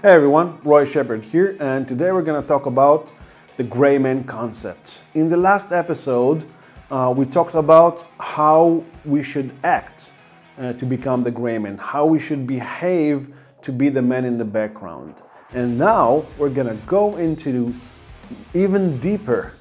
Hey everyone, Roy Shepard here, and today we're going to talk about the Greyman Concept. In the last episode, we talked about how we should act to become the Greyman, how we should behave to be the man in the background. And now we're going to go into even deeper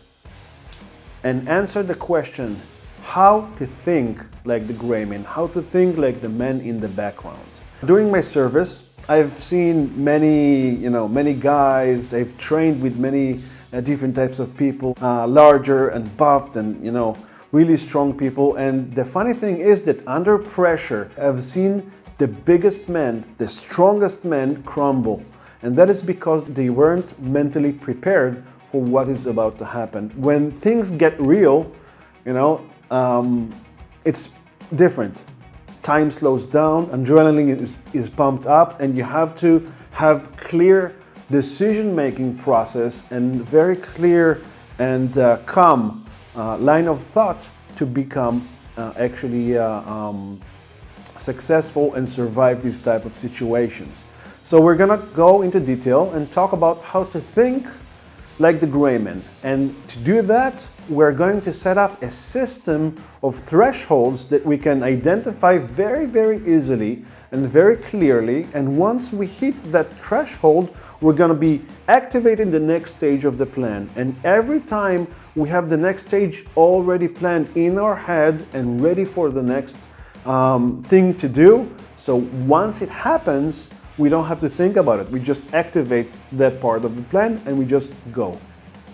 and answer the question how to think like the Greyman, how to think like the man in the background. During my service, I've seen many guys. I've trained with many different types of people, larger and buffed and, really strong people. And the funny thing is that under pressure, I've seen the biggest men, the strongest men crumble. And that is because they weren't mentally prepared for what is about to happen. When things get real, it's different. Time slows down, adrenaline is pumped up, and you have to have clear decision-making process and very clear and calm line of thought to become successful and survive these type of situations. So we're gonna go into detail and talk about how to think like the Greyman. And to do that, we're going to set up a system of thresholds that we can identify very, very easily and very clearly. And once we hit that threshold, we're going to be activating the next stage of the plan. And every time we have the next stage already planned in our head and ready for the next thing to do. So once it happens, we don't have to think about it. We just activate that part of the plan and we just go.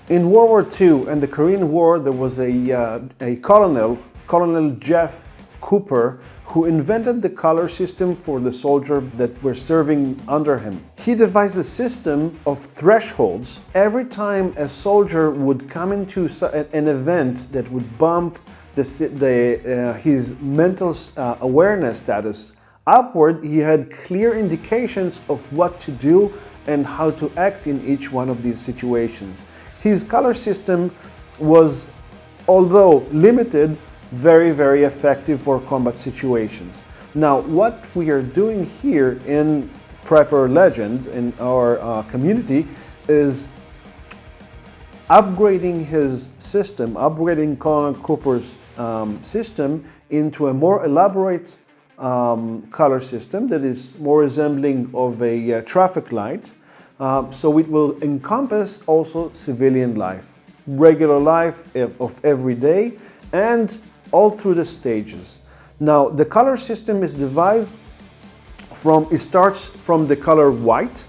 In World War II and the Korean War, there was a colonel, Colonel Jeff Cooper, who invented the color system for the soldier that were serving under him. He devised a system of thresholds. Every time a soldier would come into an event that would bump his mental awareness status upward, he had clear indications of what to do and how to act in each one of these situations. His color system was, although limited, very, very effective for combat situations. Now, what we are doing here in Prepper Legend, in our community, is upgrading his system, upgrading Colonel Cooper's system into a more elaborate color system that is more resembling of a traffic light. So it will encompass also civilian life, regular life of every day, and all through the stages. Now, the color system is devised it starts from the color white.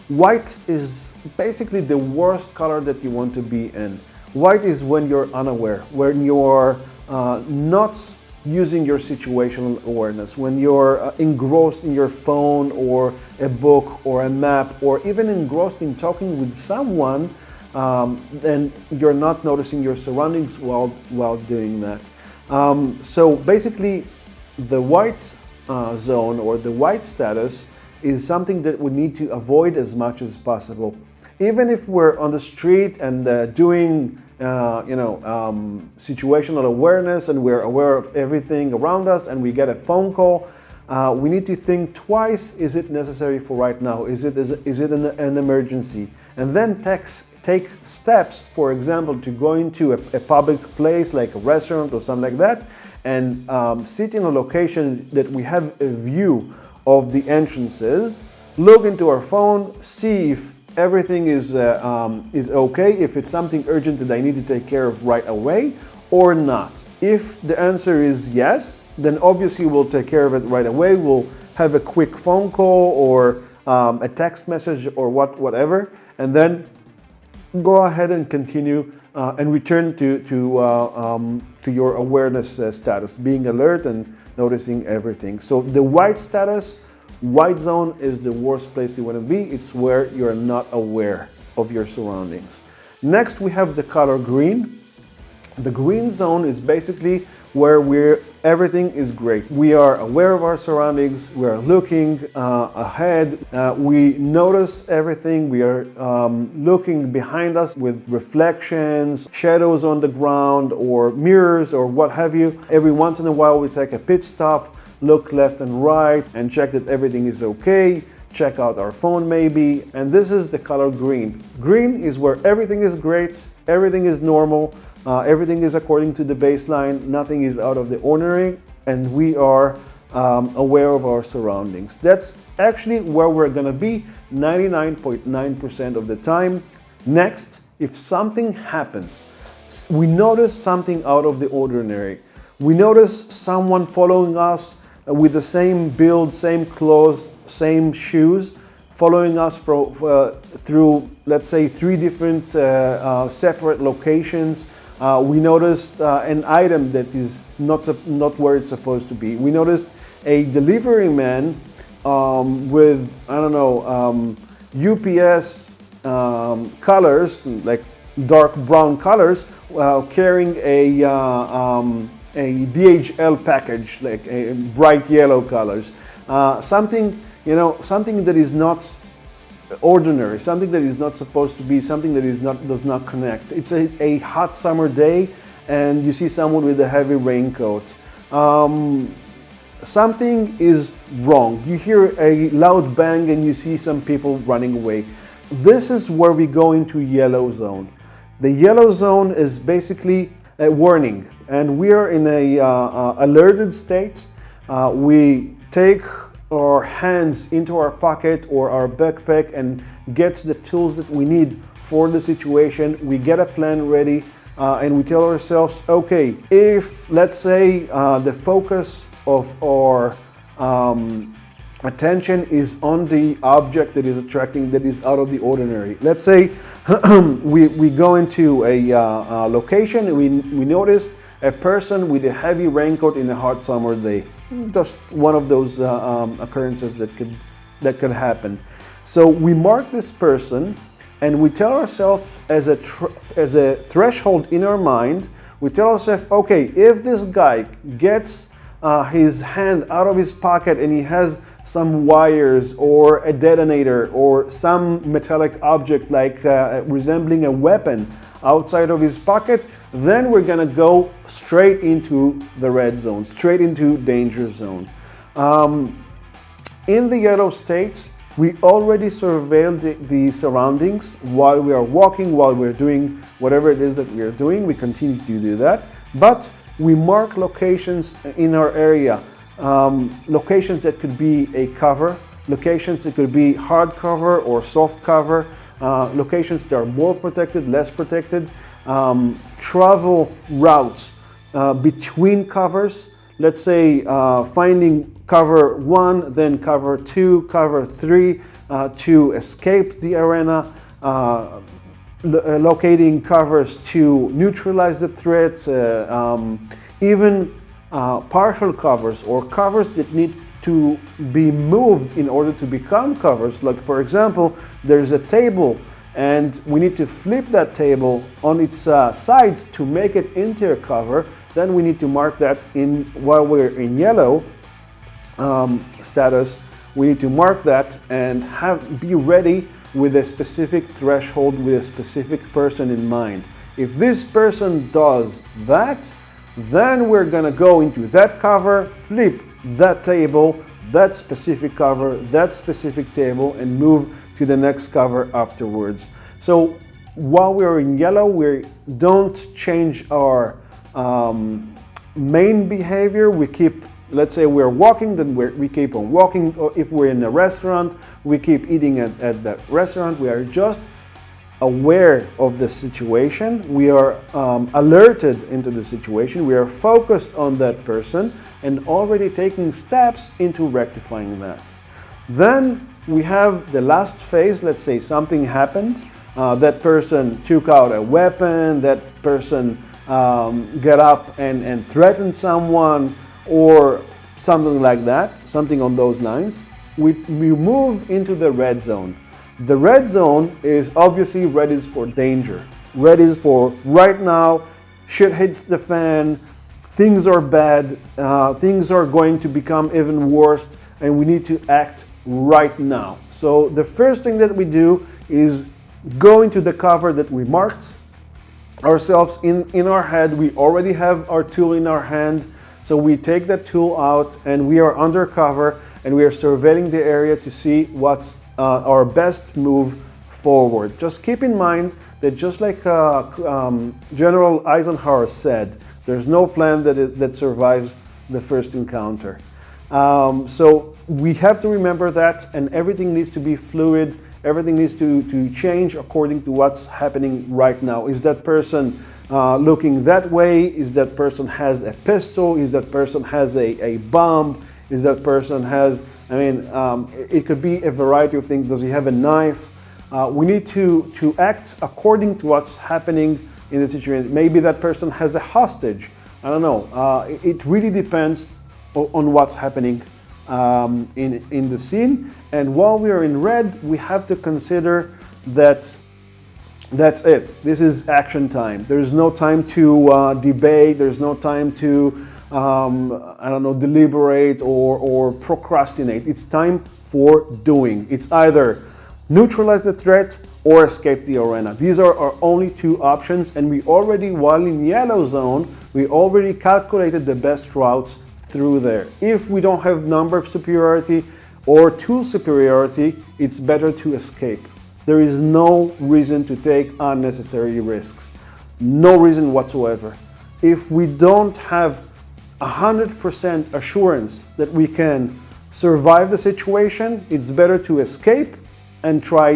White is basically the worst color that you want to be in. White is when you're unaware, when you're not using your situational awareness, when you're engrossed in your phone or a book or a map, or even engrossed in talking with someone, and you're not noticing your surroundings while doing that. So basically, the white zone or the white status is something that we need to avoid as much as possible. Even if we're on the street and doing situational awareness and we're aware of everything around us and we get a phone call, we need to think twice, is it necessary for right now? Is it an emergency? And then take steps, for example, to go into a public place like a restaurant or something like that and sit in a location that we have a view of the entrances, look into our phone, see if everything is okay, if it's something urgent that I need to take care of right away or not. If the answer is yes, then obviously we'll take care of it right away. We'll have a quick phone call or a text message or whatever, and then go ahead and continue and return to your awareness status, being alert and noticing everything. So the white status, white zone is the worst place you want to be. It's where you're not aware of your surroundings. Next, we have the color green. The green zone is basically where everything is great. We are aware of our surroundings, we are looking ahead, we notice everything, we are looking behind us with reflections, shadows on the ground, or mirrors, or what have you. Every once in a while we take a pit stop, look left and right, and check that everything is okay. check out our phone maybe, and this is the color green. Green is where everything is great, everything is normal, everything is according to the baseline, nothing is out of the ordinary, and we are aware of our surroundings. That's actually where we're gonna be 99.9% of the time. Next, if something happens, we notice something out of the ordinary. We notice someone following us with the same build, same clothes, same shoes, following us through, let's say, 3 different separate locations. We noticed an item that is not where it's supposed to be. We noticed a delivery man with, I don't know, UPS colors, like dark brown colors, carrying a DHL package, like a bright yellow colors. Something, something that is not ordinary, something that is not supposed to be, something that does not connect. It's a hot summer day and you see someone with a heavy raincoat. Something is wrong. You hear a loud bang and you see some people running away. This is where we go into yellow zone. The yellow zone is basically a warning, and we are in a alerted state. We take our hands into our pocket or our backpack and get the tools that we need for the situation. We get a plan ready, and we tell ourselves, okay, if, let's say, the focus of our attention is on the object that is attracting, that is out of the ordinary. Let's say we go into a location and we notice a person with a heavy raincoat in a hot summer day. Just one of those occurrences that could happen. So we mark this person and we tell ourselves as a threshold in our mind, we tell ourselves, okay, if this guy gets his hand out of his pocket and he has some wires or a detonator or some metallic object like resembling a weapon outside of his pocket, then we're gonna go straight into the red zone, straight into danger zone. In the yellow state, we already surveilled the surroundings while we are walking, while we're doing whatever it is that we are doing. We continue to do that, but we mark locations in our area, locations that could be a cover, locations that could be hard cover or soft cover, locations that are more protected, less protected, travel routes between covers. Let's say finding cover 1, then cover 2, cover 3 to escape the arena, locating covers to neutralize the threat, even partial covers or covers that need to be moved in order to become covers. Like, for example, there's a table and we need to flip that table on its side to make it into a cover. Then we need to mark that in while we're in yellow status. We need to mark that and be ready with a specific threshold, with a specific person in mind. If this person does that, then we're gonna go into that cover, flip that table, that specific cover, that specific table, and move to the next cover afterwards. So while we're in yellow, we don't change our main behavior. We keep, let's say we're walking, then we keep on walking. Or if we're in a restaurant, we keep eating at that restaurant. We are just aware of the situation. We are alerted into the situation. We are focused on that person and already taking steps into rectifying that. Then we have the last phase. Let's say something happened. That person took out a weapon. That person got up and threatened someone, or something like that, something on those lines. We move into the red zone. The red zone is obviously red is for danger. Red is for right now, shit hits the fan, things are bad, things are going to become even worse, and we need to act right now. So the first thing that we do is go into the cover that we marked ourselves in our head. We already have our tool in our hand. So we take that tool out and we are under cover and we are surveilling the area to see what's our best move forward. Just keep in mind that just like General Eisenhower said, there's no plan that survives the first encounter. So we have to remember that, and everything needs to be fluid. Everything needs to change according to what's happening right now. Is that person looking that way? Is that person has a pistol? Is that person has a bomb? Is that person has, it could be a variety of things. Does he have a knife? We need to act according to what's happening in the situation. Maybe that person has a hostage. I don't know. It really depends on what's happening in the scene. And while we are in red, we have to consider that that's it. This is action time. There's no time to debate. There's no time to, deliberate or procrastinate. It's time for doing. It's either neutralize the threat or escape the arena. These are our only two options, and we already, while in yellow zone, we already calculated the best routes through there. If we don't have number superiority or tool superiority, it's better to escape. There is no reason to take unnecessary risks. No reason whatsoever. If we don't have 100% assurance that we can survive the situation, it's better to escape and try,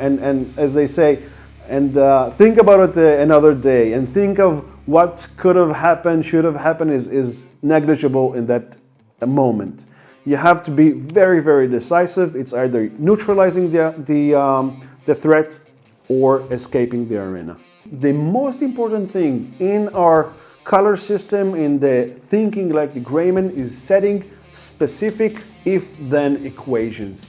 and as they say, and think about it another day, and think of what could have happened, should have happened is negligible in that moment. You have to be very, very decisive. It's either neutralizing the threat or escaping the arena. The most important thing in our color system, in the thinking like the Greyman, is setting specific if-then equations.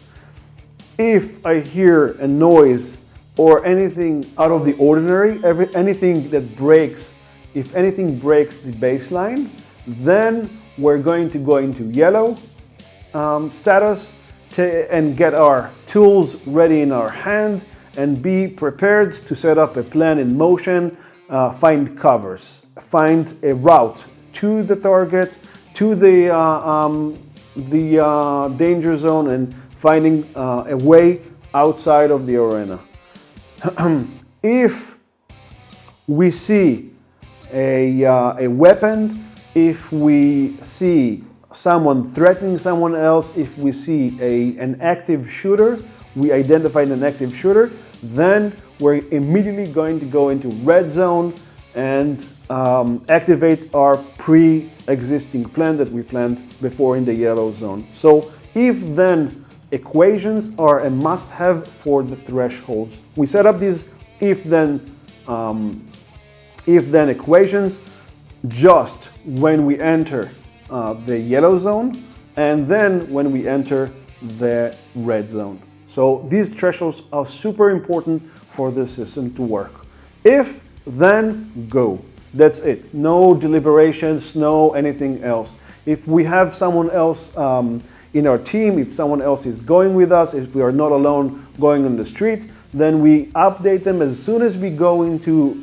If I hear a noise or anything out of the ordinary, anything that breaks, if anything breaks the baseline, then we're going to go into yellow status and get our tools ready in our hand and be prepared to set up a plan in motion, find covers, find a route to the target, to the danger zone, and finding a way outside of the arena. If we see a weapon, if we see someone threatening someone else, if we see an active shooter, we identified an active shooter, then we're immediately going to go into red zone and activate our pre-existing plan that we planned before in the yellow zone. So if-then equations are a must-have for the thresholds. We set up these if-then equations just when we enter the yellow zone, and then when we enter the red zone. So these thresholds are super important for the system to work. If, then, go. That's it. No deliberations, no anything else. If we have someone else in our team, if someone else is going with us, if we are not alone going on the street, then we update them as soon as we go into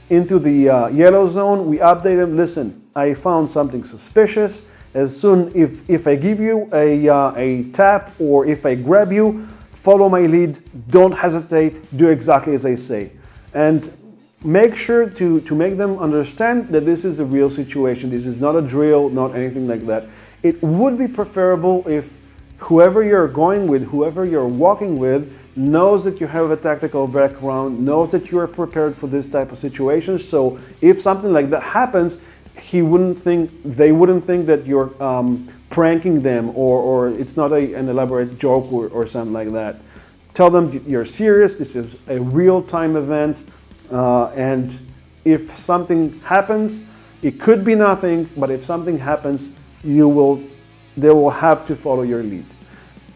the yellow zone. We update them. Listen, I found something suspicious. As soon if I give you a tap or if I grab you, follow my lead. Don't hesitate. Do exactly as I say, and make sure to make them understand that this is a real situation. This is not a drill, not anything like that. It would be preferable if whoever you're going with, whoever you're walking with, knows that you have a tactical background, knows that you are prepared for this type of situation. So if something like that happens, they wouldn't think that you're pranking them or it's not an elaborate joke or something like that. Tell them you're serious, this is a real-time event, and if something happens, it could be nothing, but if something happens, they will have to follow your lead.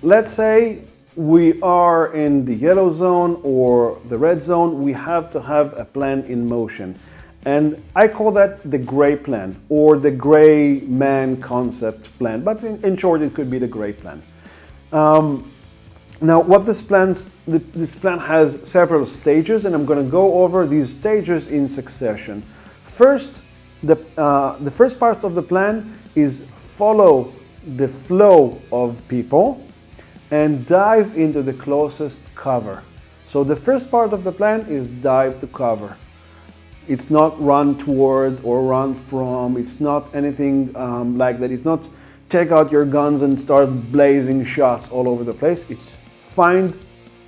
Let's say we are in the yellow zone or the red zone. We have to have a plan in motion. And I call that the gray plan or the Greyman Concept plan. But in short, it could be the gray plan. Now, what this plan has several stages, and I'm going to go over these stages in succession. First, the first part of the plan is follow the flow of people and dive into the closest cover. So the first part of the plan is dive to cover. It's not run toward or run from. It's not anything like that. It's not take out your guns and start blazing shots all over the place. It's find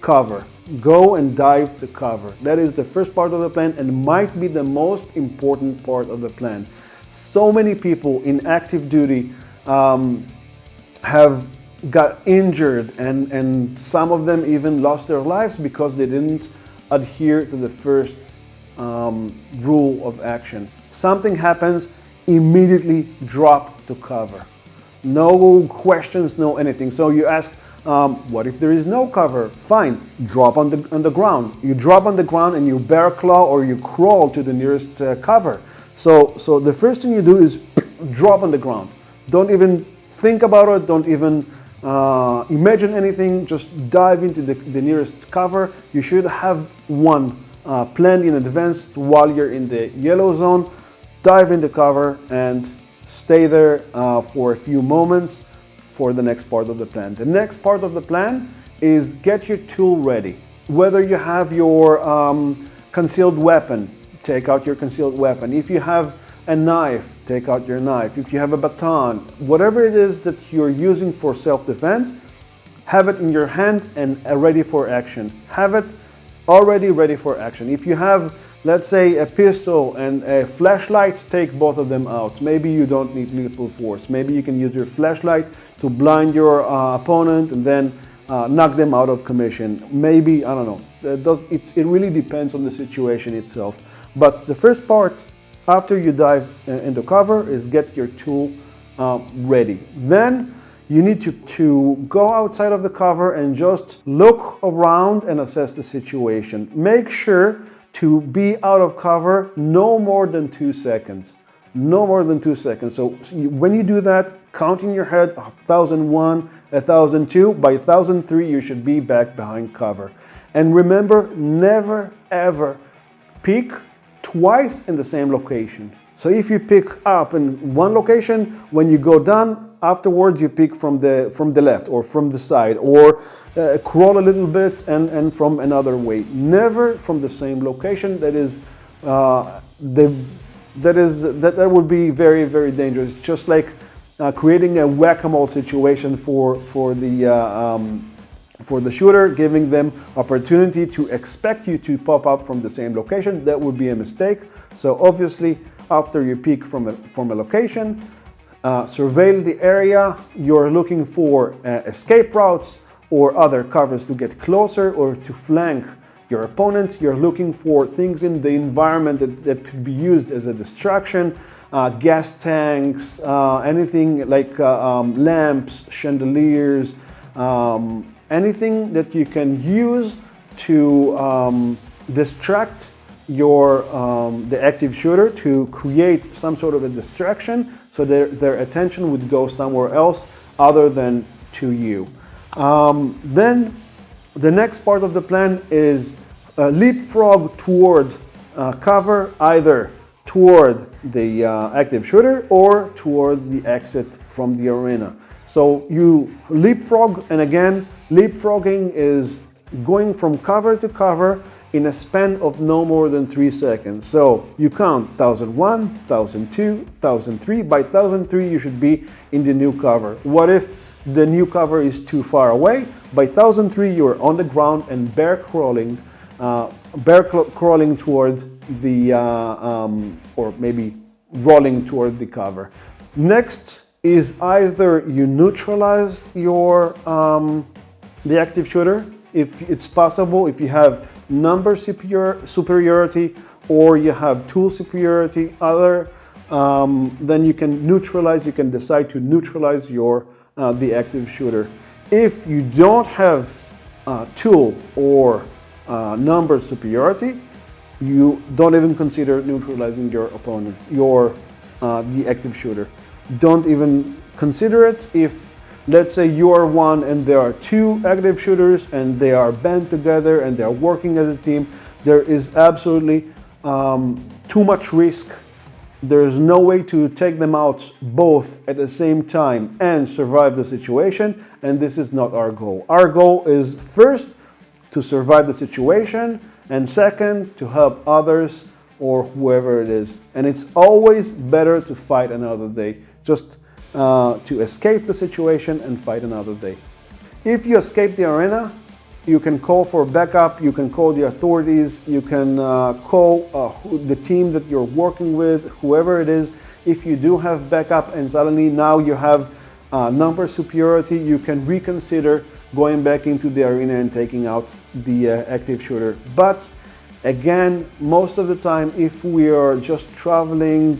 cover. Go and dive to cover. That is the first part of the plan and might be the most important part of the plan. So many people in active duty have got injured and some of them even lost their lives because they didn't adhere to the first rule of action. Something happens, immediately drop to cover. No questions, no anything. So you ask, what if there is no cover? Fine, drop on the ground. You drop on the ground and you bear claw or you crawl to the nearest cover. So the first thing you do is drop on the ground. Don't even think about it, don't even imagine anything, just dive into the nearest cover. You should have one planned in advance while you're in the yellow zone. Dive into cover and stay there for a few moments for the next part of the plan. The next part of the plan is get your tool ready. Whether you have your concealed weapon, take out your concealed weapon. If you have a knife, take out your knife. If you have a baton, whatever it is that you're using for self-defense, have it in your hand and ready for action. Have it already ready for action. If you have, let's say, a pistol and a flashlight, take both of them out. Maybe you don't need lethal force. Maybe you can use your flashlight to blind your opponent and then knock them out of commission. Maybe, I don't know. It really depends on the situation itself. But the first part, after you dive into cover, is get your tool ready. Then you need to go outside of the cover and just look around and assess the situation. Make sure to be out of cover no more than 2 seconds. No more than 2 seconds. So when you do that, count in your head 1001, 1002. By 1003, you should be back behind cover. And remember, never ever peek twice in the same location. So if you pick up in one location, when you go down, afterwards you pick from the left or from the side, or crawl a little bit and from another way. Never from the same location. That would be very, very dangerous. Just like creating a whack-a-mole situation for the shooter, giving them opportunity to expect you to pop up from the same location. That would be a mistake. So obviously, after you peek from a location, surveil the area. You're looking for escape routes or other covers to get closer or to flank your opponents. You're looking for things in the environment that could be used as a distraction, gas tanks, anything like lamps, chandeliers, anything that you can use to distract the active shooter, to create some sort of a distraction so their attention would go somewhere else other than to you. Then the next part of the plan is leapfrog toward cover, either toward the active shooter or toward the exit from the arena. So you leapfrog, and again, leapfrogging is going from cover to cover in a span of no more than 3 seconds. So you count 1001, 1002, 1003. By 1003, you should be in the new cover. What if the new cover is too far away? By 1003, you're on the ground and bear crawling towards the, or maybe rolling toward the cover. Next is either you neutralize your the active shooter, if it's possible, if you have number superiority or you have tool superiority, then you can neutralize. You can decide to neutralize the active shooter. If you don't have tool or number superiority, you don't even consider neutralizing your opponent, the active shooter. Don't even consider it. If, let's say, you are one and there are 2 active shooters and they are band together and they are working as a team, there is absolutely too much risk There's no way to take them out both at the same time and survive the situation, and this is not our goal. Our goal is first to survive the situation, and second, to help others or whoever it is. And it's always better to fight another day, just to escape the situation and fight another day. If you escape the arena, you can call for backup, you can call the authorities, you can call the team that you're working with, whoever it is. If you do have backup and suddenly now you have number superiority, you can reconsider going back into the arena and taking out the active shooter. But again, most of the time, if we are just traveling,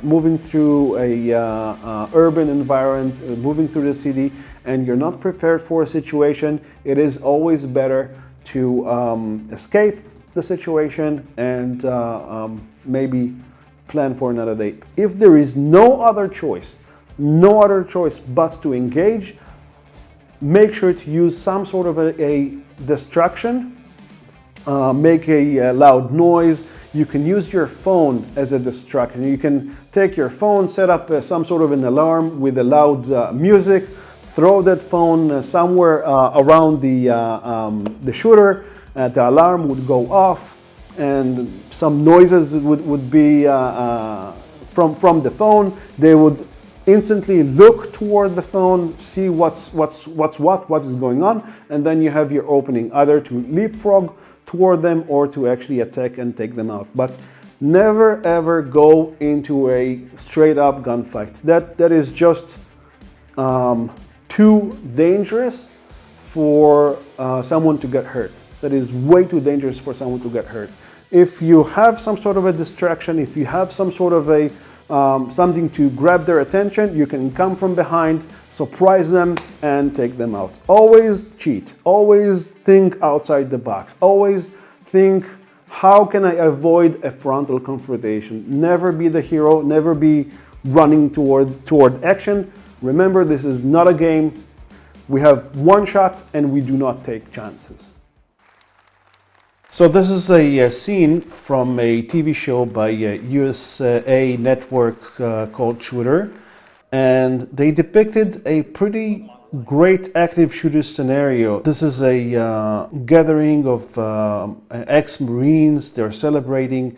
moving through a urban environment, moving through the city, and you're not prepared for a situation, it is always better to escape the situation and maybe plan for another day. If there is no other choice but to engage, make sure to use some sort of a distraction. Make a loud noise. You can use your phone as a distraction. You can take your phone, set up some sort of an alarm with a loud music, throw that phone somewhere around the shooter. The alarm would go off, and some noises would be from the phone. They would instantly look toward the phone, see what is going on, and then you have your opening, either to leapfrog toward them or to actually attack and take them out. But never ever go into a straight up gunfight. That is just too dangerous for someone to get hurt. That is way too dangerous for someone to get hurt. If you have some sort of a distraction, if you have some sort of a something to grab their attention, you can come from behind, surprise them, and take them out. Always cheat. Always think outside the box. Always think, how can I avoid a frontal confrontation? Never be the hero. Never be running toward action. Remember, this is not a game. We have one shot, and we do not take chances. So this is a scene from a TV show by USA Network called Shooter, and they depicted a pretty great active shooter scenario. This is a gathering of ex-Marines. They're celebrating.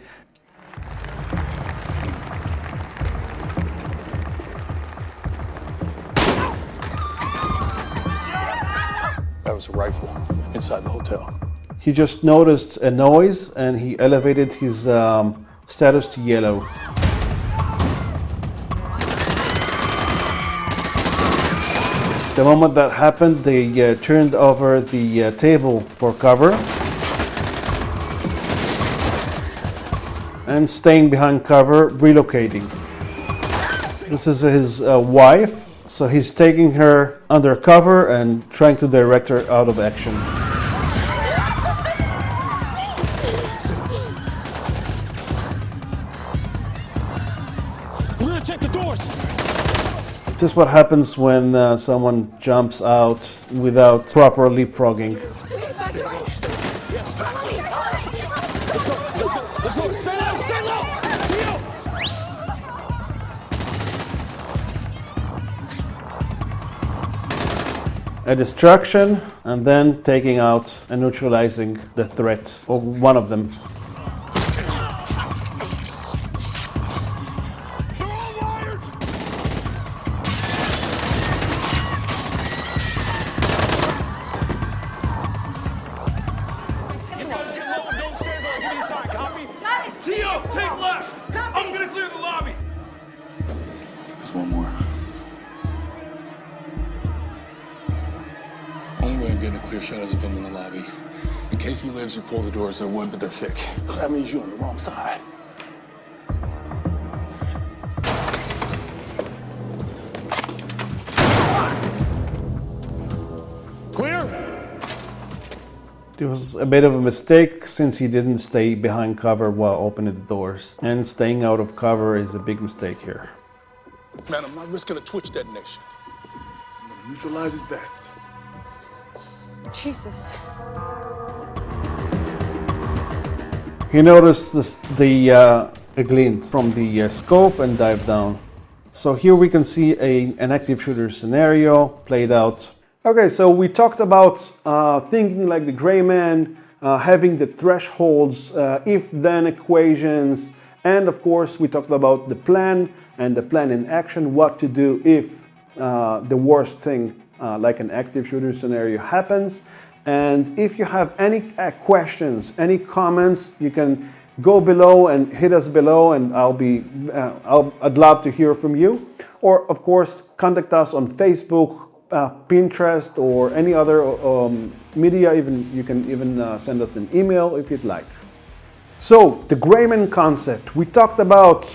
That was a rifle inside the hotel. He just noticed a noise and he elevated his status to yellow. The moment that happened, they turned over the table for cover and staying behind cover, relocating. This is his wife, so he's taking her under cover and trying to direct her out of action. Check the doors. This is what happens when someone jumps out without proper leapfrogging. Let's go. Stay low. A distraction, and then taking out and neutralizing the threat, or one of them. One more. Only way I'm getting a clear shot is if I'm in the lobby. In case he lives, you pull the doors. They're wood, but they're thick. That means you're on the wrong side. Clear? It was a bit of a mistake since he didn't stay behind cover while opening the doors. And staying out of cover is a big mistake here. Man, I'm not risking a Twitch detonation. I'm gonna neutralize his best. Jesus. He noticed the a glint from the scope and dive down. So here we can see an active shooter scenario played out. Okay, so we talked about thinking like the Greyman, having the thresholds, if-then equations, and of course we talked about the plan and the plan in action, what to do if the worst thing like an active shooter scenario happens. And if you have any questions, any comments, you can go below and hit us below, and I'd love to hear from you. Or of course, contact us on Facebook, Pinterest, or any other media. You can even send us an email if you'd like. So the Greyman concept. We talked about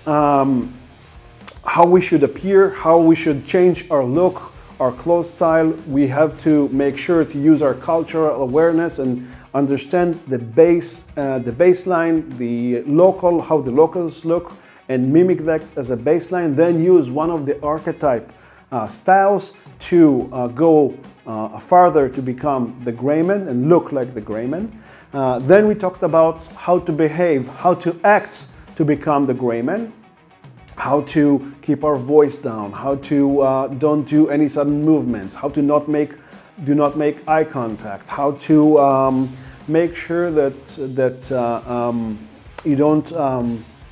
how we should appear, how we should change our look, our clothes style. We have to make sure to use our cultural awareness and understand the baseline, how the locals look, and mimic that as a baseline. Then use one of the archetype styles to go farther to become the Greyman and look like the Greyman. Then we talked about how to behave, how to act to become the Greyman, how to keep our voice down, how to don't do any sudden movements, how to do not make eye contact, how to make sure that you don't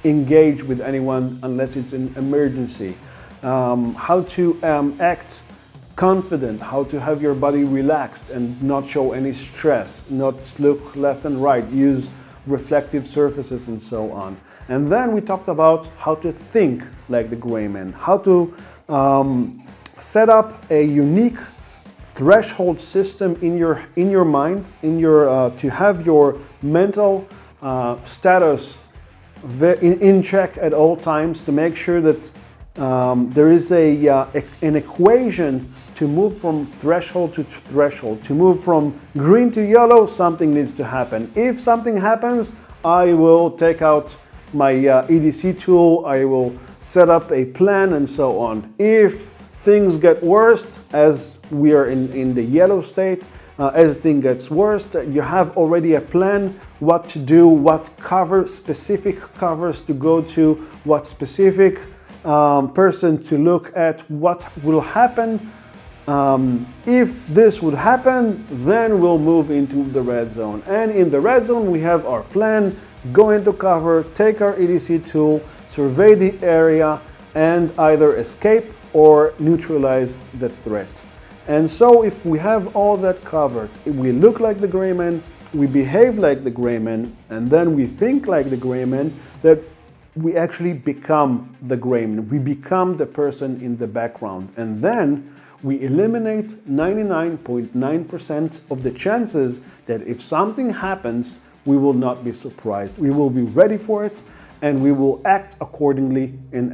engage with anyone unless it's an emergency, how to act confident, how to have your body relaxed and not show any stress, not look left and right, use reflective surfaces and so on. And then we talked about how to think like the Greyman, how to set up a unique threshold system in your mind, to have your mental status in check at all times, to make sure that there is an equation to move from threshold to threshold, to move from green to yellow. Something needs to happen. If something happens, I will take out my EDC tool, I will set up a plan and so on. If things get worse, as we are in the yellow state, as things gets worse, you have already a plan what to do, what specific covers to go to, what specific person to look at, what will happen. If this would happen, then we'll move into the red zone. And in the red zone, we have our plan, go into cover, take our EDC tool, survey the area, and either escape or neutralize the threat. And so if we have all that covered, if we look like the Greyman, we behave like the Greyman, and then we think like the Greyman, that we actually become the Greyman. We become the person in the background. And then we eliminate 99.9% of the chances that if something happens, we will not be surprised. We will be ready for it, and we will act accordingly in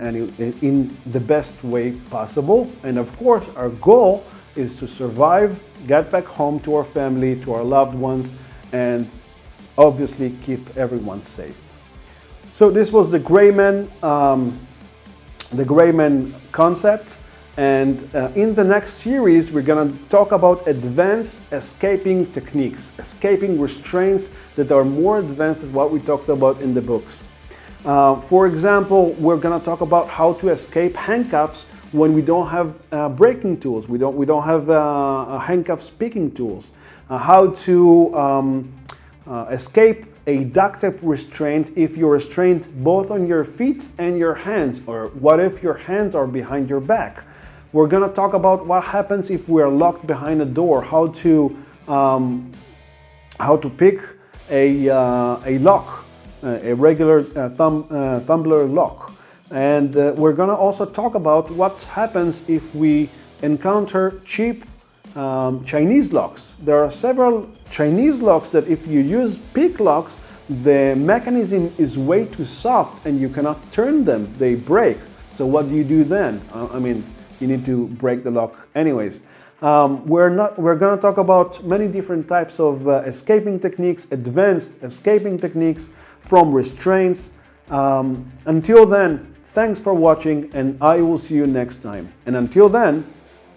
the best way possible. And of course, our goal is to survive, get back home to our family, to our loved ones, and obviously keep everyone safe. So this was the Greyman concept. And in the next series, we're going to talk about advanced escaping techniques, escaping restraints that are more advanced than what we talked about in the books. For example, we're going to talk about how to escape handcuffs when we don't have braking tools. We don't have handcuff speaking tools. How to escape a duct-tape restraint if you're restrained both on your feet and your hands, or what if your hands are behind your back. We're going to talk about what happens if we are locked behind a door, how to pick a lock, a regular tumbler lock. And we're going to also talk about what happens if we encounter cheap Chinese locks. There are several Chinese locks that if you use pick locks, the mechanism is way too soft and you cannot turn them, they break. So what do you do then? You need to break the lock anyways. We're going to talk about many different types of escaping techniques, advanced escaping techniques from restraints. Until then, thanks for watching, and I will see you next time. And until then,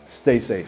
stay safe.